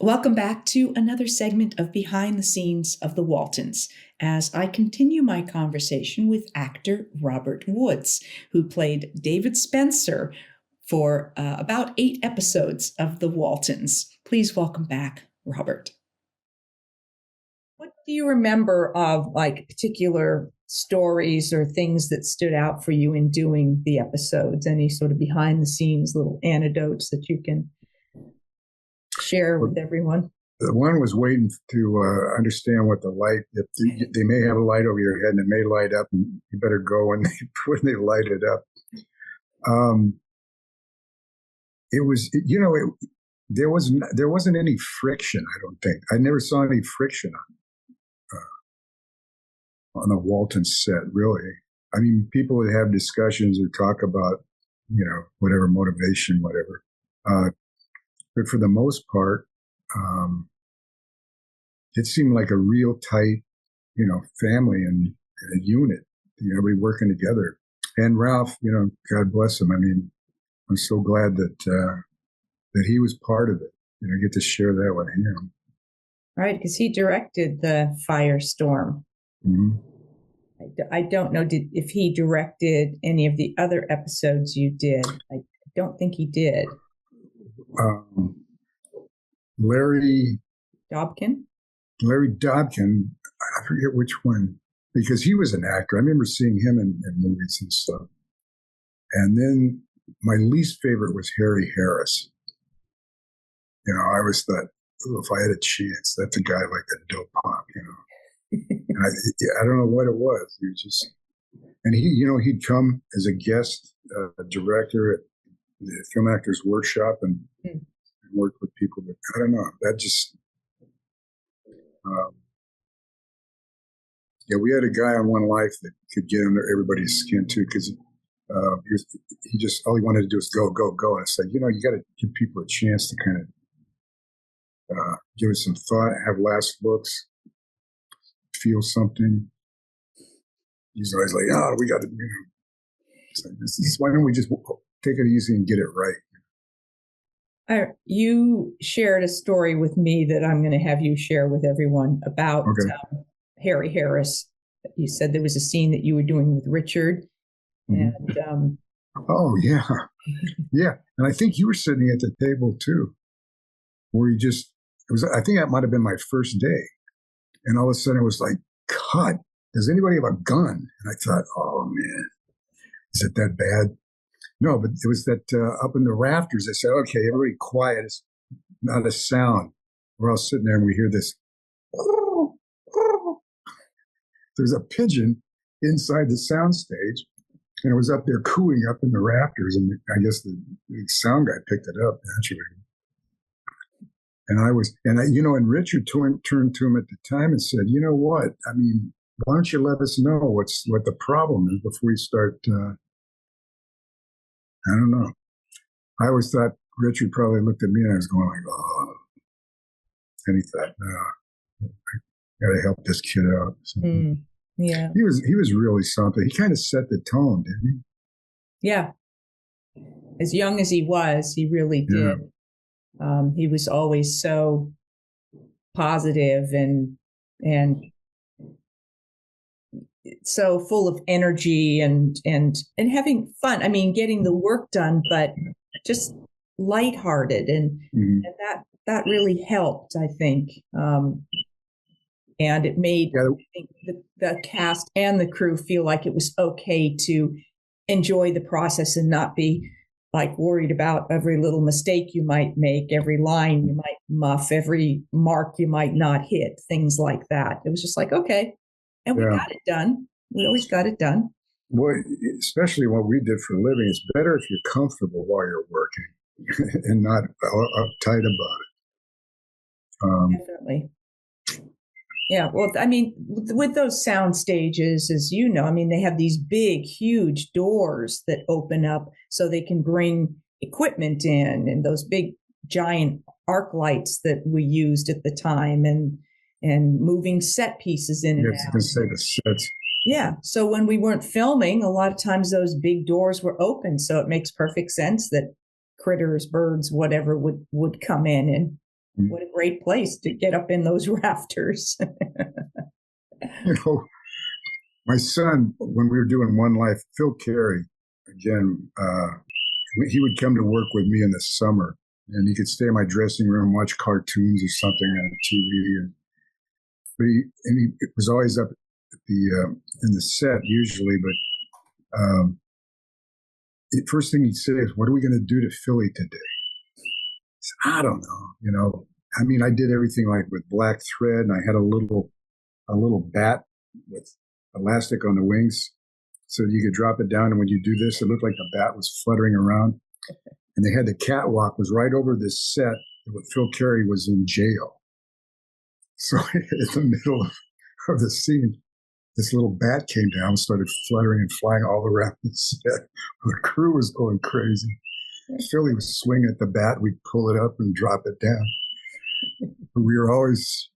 Welcome back to another segment of Behind the Scenes of the Waltons, as I continue my conversation with actor Robert Woods, who played David Spencer for about 8 episodes of the Waltons. Please welcome back, Robert. What do you remember of particular stories or things that stood out for you in doing the episodes? Any sort of behind the scenes little anecdotes that you can share with everyone? The one was waiting to understand what the light, if they may have a light over your head and it may light up, and you better go when they light it up. It was, there wasn't any friction. I don't think I never saw any friction on the Walton set. Really, I mean, people would have discussions or talk about, whatever motivation, whatever. But for the most part, it seemed like a real tight, family and a unit. Everybody working together. And Ralph, God bless him. I mean, I'm so glad that he was part of it. I get to share that with him. Right, because he directed the Firestorm. Mm-hmm. I don't know if he directed any of the other episodes you did. I don't think he did. Larry Dobkin, I forget which one, because he was an actor. I remember seeing him in movies and stuff. And then my least favorite was Harry Harris. I always thought, if I had a chance, that's a guy like a dope pop, And I don't know what it was. He was just, and he'd come as a guest director at the Film Actors Workshop and worked with people. But I don't know. That just, we had a guy on One Life that could get under everybody's skin too, because he just, all he wanted to do was go, go, go. And it's like, you got to give people a chance to kind of give it some thought, have last looks, feel something. He's always like, we got to, it's like, why don't we just take it easy and get it right? You shared a story with me that I'm going to have you share with everyone about Harry Harris. You said there was a scene that you were doing with Richard. Mm-hmm. And oh, yeah. Yeah. And I think you were sitting at the table too, where I think that might have been my first day. And all of a sudden it was like, cut. Does anybody have a gun? And I thought, oh man, is it that bad? No, but it was that up in the rafters, they said, okay, everybody quiet. It's not a sound. We're all sitting there and we hear this. There's a pigeon inside the soundstage, and it was up there cooing up in the rafters. And I guess the sound guy picked it up naturally. And Richard turned to him at the time and said, you know what? I mean, why don't you let us know what the problem is before we start, I don't know. I always thought Richard probably looked at me and I was going like, oh. And he thought, no, I got to help this kid out. So yeah. He was really something. He kind of set the tone, didn't he? Yeah. As young as he was, he really did. Yeah. He was always so positive and so full of energy and having fun. I mean, getting the work done, but just lighthearted, and that really helped, I think. And it made the cast and the crew feel like it was okay to enjoy the process and not be like worried about every little mistake you might make, every line you might muff, every mark you might not hit, things like that. It was just like, okay. And we got it done. We always got it done. Well, especially what we did for a living, it's better if you're comfortable while you're working and not uptight about it. Definitely. Yeah. Well, I mean, with those sound stages, as you know, I mean, they have these big, huge doors that open up so they can bring equipment in, and those big, giant arc lights that we used at the time, and moving set pieces in and out. You can say the sets. Yeah. So when we weren't filming, a lot of times those big doors were open. So it makes perfect sense that critters, birds, whatever would come in What a great place to get up in those rafters. You know, my son, when we were doing One Life, Phil Carey, again, he would come to work with me in the summer, and he could stay in my dressing room, watch cartoons or something on TV. He was always up at the in the set usually. But the first thing he'd say is, "What are we going to do to Philly today?" I said, "I don't know. You know, I mean, I did everything like with black thread, and I had a little bat with elastic on the wings, so you could drop it down, and when you do this, it looked like the bat was fluttering around." And they had the catwalk was right over this set where Phil Carey was in jail. So in the middle of the scene, this little bat came down and started fluttering and flying all around the set. The crew was going crazy. Philly was swinging at the bat. We'd pull it up and drop it down. We were always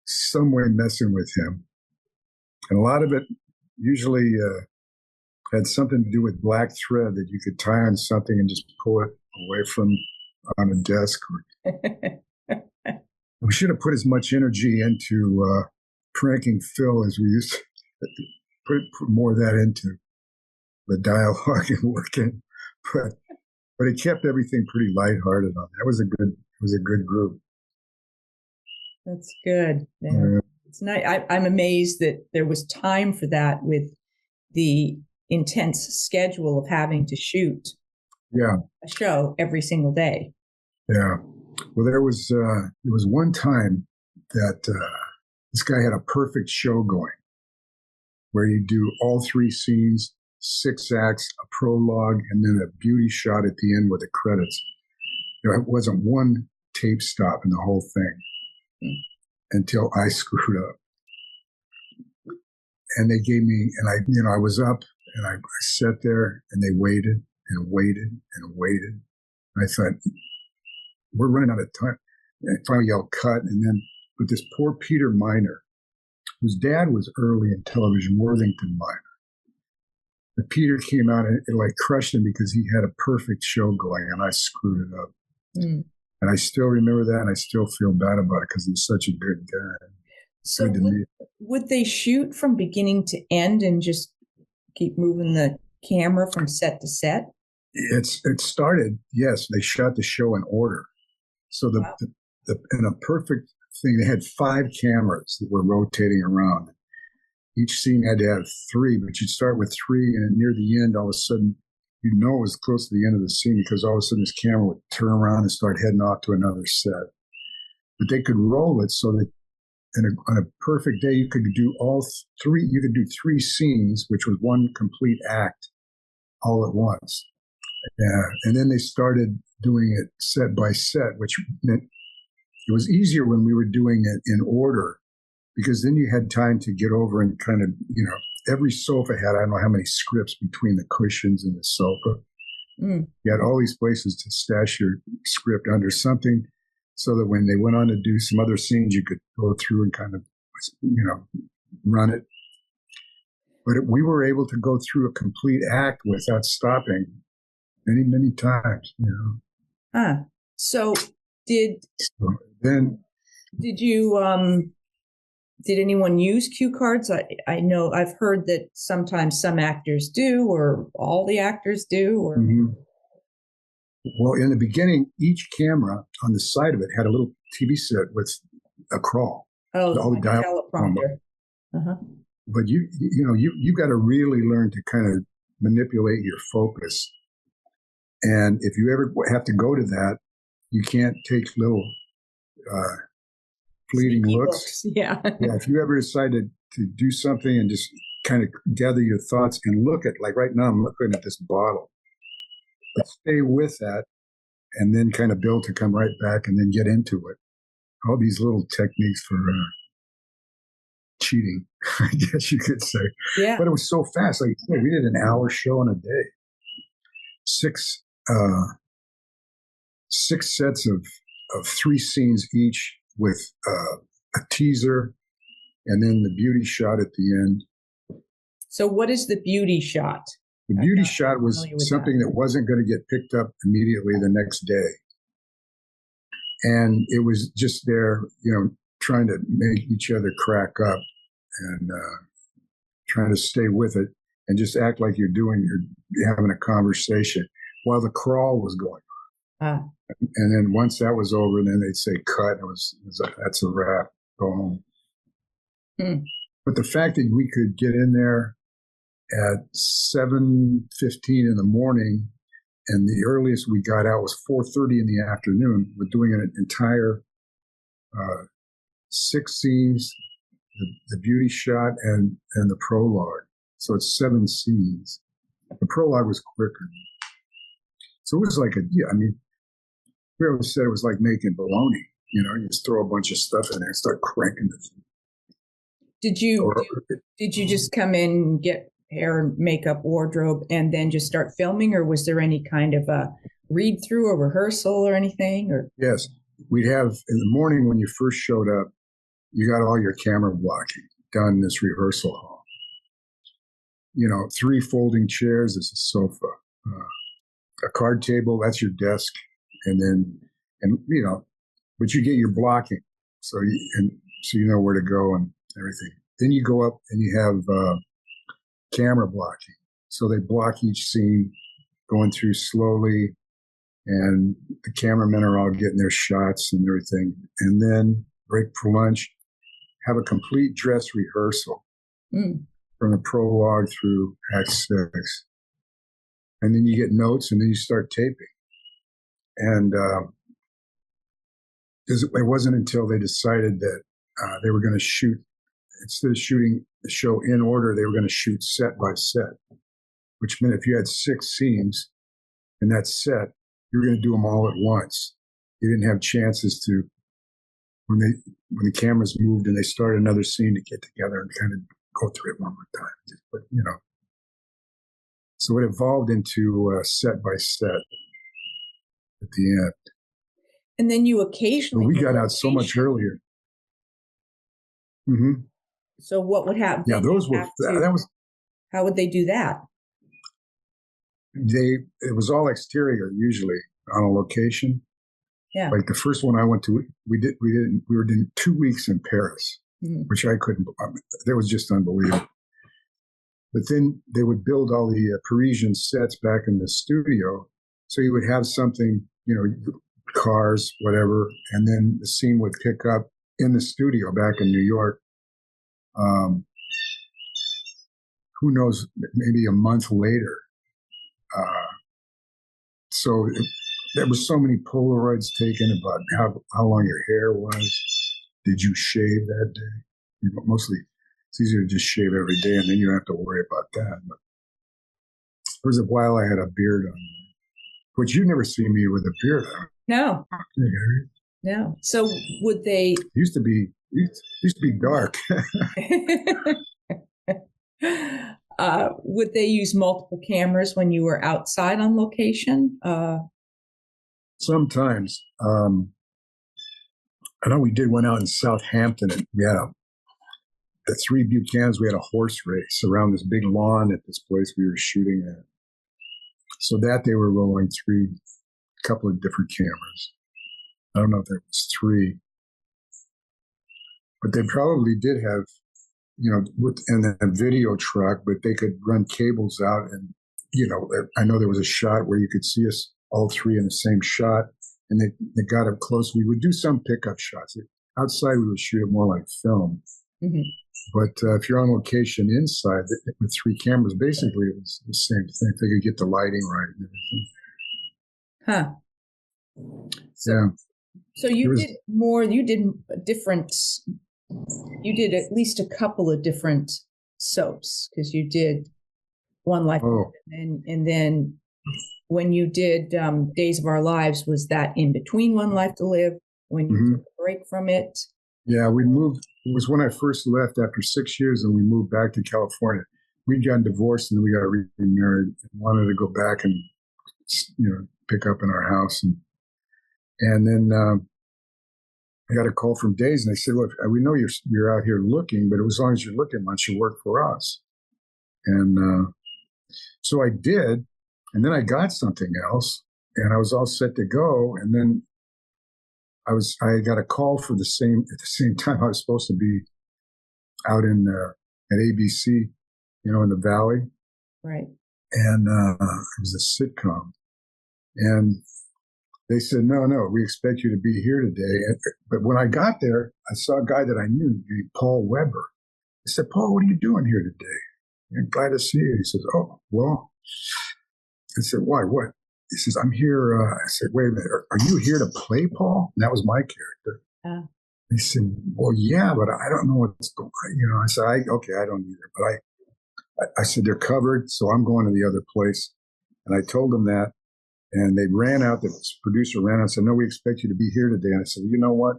some way messing with him. And a lot of it usually had something to do with black thread that you could tie on something and just pull it away from on a desk. We should have put as much energy into pranking Phil as we used to put more of that into the dialogue and working. But it kept everything pretty lighthearted on that. It was a good group. That's good. Yeah. It's nice. I'm amazed that there was time for that with the intense schedule of having to shoot a show every single day. Yeah. Well, there was one time that this guy had a perfect show going where you do all 3 scenes, 6 acts, a prologue, and then a beauty shot at the end with the credits. There wasn't one tape stop in the whole thing until I screwed up. And they gave me, and I was up and I sat there and they waited and waited and waited. And I thought, we're running out of time. And I finally yelled cut. And then with this poor Peter Miner, whose dad was early in television, Worthington Miner. And Peter came out and it like crushed him because he had a perfect show going and I screwed it up. And I still remember that and I still feel bad about it because he's such a good guy. So would they shoot from beginning to end and just keep moving the camera from set to set? It started, yes, they shot the show in order. So in a perfect thing, they had 5 cameras that were rotating around. Each scene had to have 3, but you'd start with 3, and near the end, all of a sudden, it was close to the end of the scene because all of a sudden this camera would turn around and start heading off to another set. But they could roll it so that on a perfect day, you could do all 3. You could do 3 scenes, which was one complete act, all at once. And then they started doing it set by set, which meant it was easier when we were doing it in order, because then you had time to get over and kind of, every sofa had, I don't know how many scripts between the cushions and the sofa. You had all these places to stash your script under something so that when they went on to do some other scenes, you could go through and kind of, run it. But we were able to go through a complete act without stopping many, many times, So did you, did anyone use cue cards? I know I've heard that sometimes some actors do, or all the actors do, or. Well, in the beginning, each camera on the side of it had a little TV set with a crawl. All the teleprompter. But you got to really learn to kind of manipulate your focus. And if you ever have to go to that, you can't take little fleeting looks. Yeah. If you ever decided to do something and just kind of gather your thoughts and look at, like right now, I'm looking at this bottle. But stay with that and then kind of build to come right back and then get into it. All these little techniques for cheating, I guess you could say. Yeah. But it was so fast. Like we did an hour show in a day. 6 sets of 3 scenes each with a teaser and then the beauty shot at the end. So what is the beauty shot? The beauty shot was something that wasn't going to get picked up immediately the next day. And it was just there, trying to make each other crack up and trying to stay with it and just act like you're having a conversation while the crawl was going on. And then once that was over, then they'd say cut. That's a wrap. Go home. But the fact that we could get in there at 7:15 in the morning, and the earliest we got out was 4:30 in the afternoon. We're doing an entire 6 scenes, the beauty shot and the prologue. So it's 7 scenes. The prologue was quicker. So it was like we always said it was like making bologna. You just throw a bunch of stuff in there and start cranking the thing. Did you just come in, get hair and makeup, wardrobe, and then just start filming, or was there any kind of a read through or rehearsal or anything? Or yes, we'd have in the morning when you first showed up, you got all your camera blocking done in this rehearsal hall. 3 folding chairs is a sofa, a card table, that's your desk, but you get your blocking, so you know where to go and everything. Then you go up and you have camera blocking. So they block each scene going through slowly, and the cameramen are all getting their shots and everything. And then break for lunch, have a complete dress rehearsal from the prologue through Act 6. And then you get notes, and then you start taping. And it wasn't until they decided that they were going to shoot, instead of shooting the show in order, they were going to shoot set by set, which meant if you had 6 scenes in that set, you were going to do them all at once. You didn't have chances to, when the cameras moved and they started another scene, to get together and kind of go through it one more time. But, so it evolved into set by set at the end. And then you occasionally... But we got out so much earlier. Mm-hmm. So what would happen? Yeah, how would they do that? It was all exterior usually on a location. Yeah. Like the first one I went to, we were doing 2 weeks in Paris, which I couldn't. That was just unbelievable. But then they would build all the Parisian sets back in the studio, so you would have something, cars, whatever, and then the scene would pick up in the studio back in New York. Who knows, maybe a month later. So there were so many Polaroids taken about how long your hair was. Did you shave that day? Mostly, it's easier to just shave every day, and then you don't have to worry about that. But there was a while I had a beard on, but you never see me with a beard on. No. No. So would they? It used to be dark. Would they use multiple cameras when you were outside on location? Sometimes. I know we did one out in Southampton, and we had the 3 Buchanans. We had a horse race around this big lawn at this place we were shooting at. So that they were rolling a couple of different cameras. I don't know if there was 3, but they probably did have, and a video truck, but they could run cables out. And, I know there was a shot where you could see us all 3 in the same shot, and they got up close. We would do some pickup shots. Outside, we would shoot it more like film. Mm-hmm. But if you're on location inside with 3 cameras, basically it was the same thing. If they could get the lighting right and everything. Huh. So you did at least a couple of different soaps, because you did One Life to Live, and then when you did Days of Our Lives, was that in between One Life to Live, when you took a break from it? Yeah, we moved. It was when I first left after 6 years, and we moved back to California. We'd gotten divorced, and then we got remarried and wanted to go back and, pick up in our house. And then I got a call from Days, and they said, "Look, we know you're out here looking, but as long as you're looking, why don't you work for us?" And so I did, and then I got something else, and I was all set to go. And then I got a call at the same time I was supposed to be out at ABC, in the Valley. Right. And it was a sitcom. And they said, no, we expect you to be here today. But when I got there, I saw a guy that I knew named Paul Weber. I said, Paul, what are you doing here today? I'm glad to see you. He says, oh, well. I said, why? What? He says, I'm here. I said, wait a minute. Are you here to play Paul? And that was my character. He said, well, yeah, but I don't know what's going on. I said, okay, I don't either. But I said, they're covered, so I'm going to the other place. And I told them that. And they ran out. The producer ran out and said, no, we expect you to be here today. And I said, well, you know what?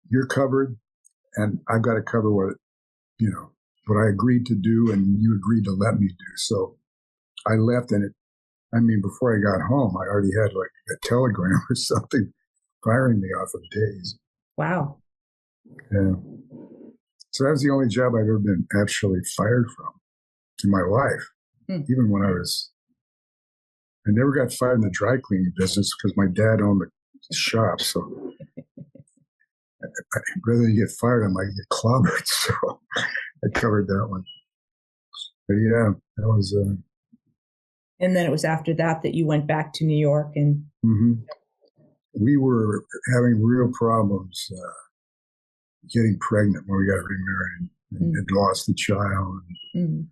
You're covered, and I've got to cover what I agreed to do, and you agreed to let me do. So I left, and before I got home, I already had like a telegram or something firing me off of days. Wow. Yeah. So that was the only job I've ever been actually fired from in my life. Even when I never got fired in the dry cleaning business because my dad owned the shop. So rather than get fired, I might get clobbered. So I covered that one. But yeah, that was. And then it was after that you went back to New York and. Mm-hmm. We were having real problems getting pregnant when we got remarried and had lost the child. And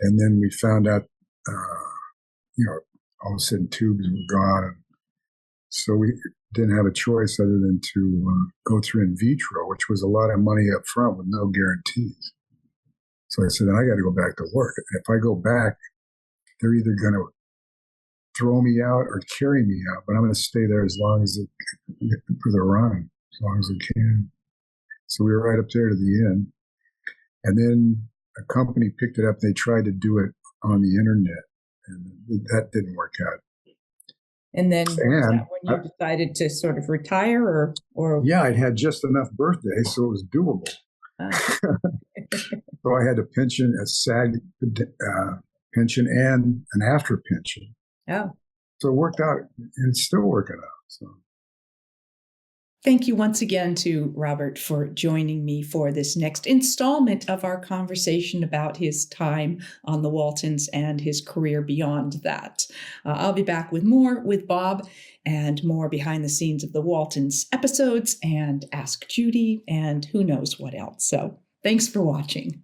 then we found out, all of a sudden tubes were gone. And so we didn't have a choice other than to go through in vitro, which was a lot of money up front with no guarantees. So I said, then I got to go back to work. And if I go back, they're either going to throw me out or carry me out, but I'm going to stay there as long as for the run, as long as I can. So we were right up there to the end. And then a company picked it up. They tried to do it on the internet, and that didn't work out. And then was that when you decided to sort of retire or? Yeah, I'd had just enough birthdays, so it was doable. So I had a pension, a SAG pension, and an after pension. Oh. So it worked out, and it's still working out. So. Thank you once again to Robert for joining me for this next installment of our conversation about his time on the Waltons and his career beyond that. I'll be back with more with Bob and more behind the scenes of the Waltons episodes and Ask Judy and who knows what else. So thanks for watching.